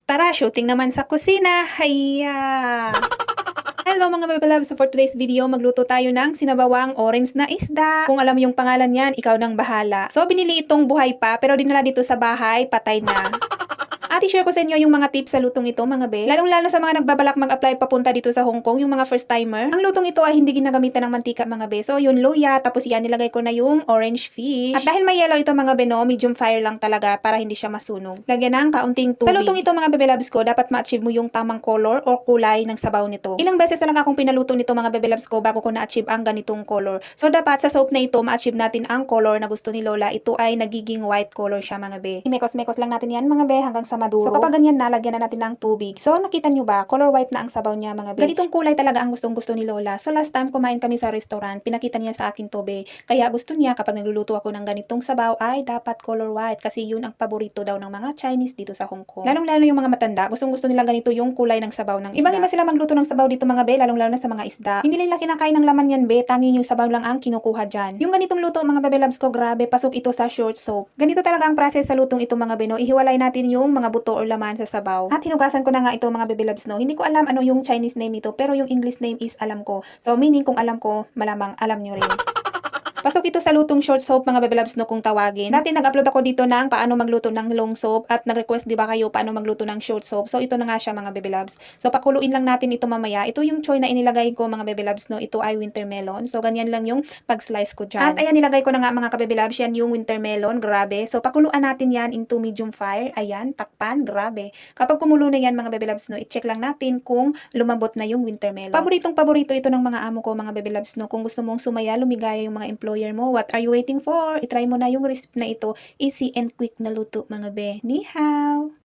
Tara, shooting naman sa kusina. Hayya! Hello mga Bebe Loves! So for today's video, magluto tayo ng sinabawang orange na isda. Kung alam mo yung pangalan niyan, ikaw nang bahala. So binili itong buhay pa, pero dinala dito sa bahay, patay na. At i-share ko sa inyo yung mga tips sa lutong ito mga be. Lalong-lalo sa mga nagbabalak mag-apply papunta dito sa Hong Kong, yung mga first timer. Ang lutong ito ay hindi ginagamitan ng mantika mga be. So yun luya, tapos yan nilagay ko na yung orange fish. At dahil may yellow ito mga be no, medium fire lang talaga para hindi siya masunog. Lagyan ng kaunting tubig. Sa lutong ito mga bebe loves ko, dapat ma-achieve mo yung tamang color or kulay ng sabaw nito. Ilang beses talaga akong pinaluto nito mga bebe loves ko bago ko na-achieve ang ganitong color. So dapat sa soap na ito, ma-achieve natin ang color na gusto ni Lola. Ito ay nagiging white color siya mga be. Imekos-mekos lang natin yan mga be hanggang sa maduro. So kapag ganyan na, lagyan na natin ng tubig. So nakita nyo ba, color white na ang sabaw niya mga be. Ganitong kulay talaga ang gustong-gusto ni Lola. So last time kumain kami sa restaurant, pinakita niya sa akin to be. Kaya gusto niya kapag nagluluto ako ng ganitong sabaw ay dapat color white kasi yun ang paborito daw ng mga Chinese dito sa Hong Kong. Lalong-lalo yung mga matanda, gustong-gusto nila ganito yung kulay ng sabaw ng isda. Ibang-iba sila magluto ng sabaw dito mga be, lalong-lalo na sa mga isda. Hindi nila kinakain ng laman yan be, tangi yung sabaw lang ang kinukuha dyan. Yung ganitong luto mga bebe loves ko, grabe, pasok ito sa short soap. Ganito talaga ang process sa lutong ito mga beno. Ihiwalay natin yung mga buto or laman sa sabaw. At hinugasan ko na nga ito mga bebe loves no. Hindi ko alam ano yung Chinese name nito, pero yung English name is alam ko. So meaning kung alam ko, malamang alam nyo rin. Pasok ito sa lutong short soap mga bebe loves no kung tawagin. Dati nag-upload ako dito ng paano magluto ng long soap at nag-request di ba kayo paano magluto ng short soap. So ito na nga siya mga bebe loves. So pakuluin lang natin ito mamaya. Ito yung choy na inilagay ko mga bebe loves no. Ito ay winter melon. So ganyan lang yung pag-slice ko dyan. At ayan nilagay ko na nga mga kabebe loves yan yung winter melon. Grabe. So pakuluan natin yan into medium fire. Ayan, takpan. Grabe. Kapag kumulo na yan mga bebe loves no, i-check lang natin kung lumambot na yung winter melon. Paboritong paborito ito ng mga amo ko mga bebe loves no. Kung gusto mong sumaya, lumigaya yung mga employee mo, what are you waiting for? I-try mo na yung recipe na ito. Easy and quick na luto mga be. Ni hao!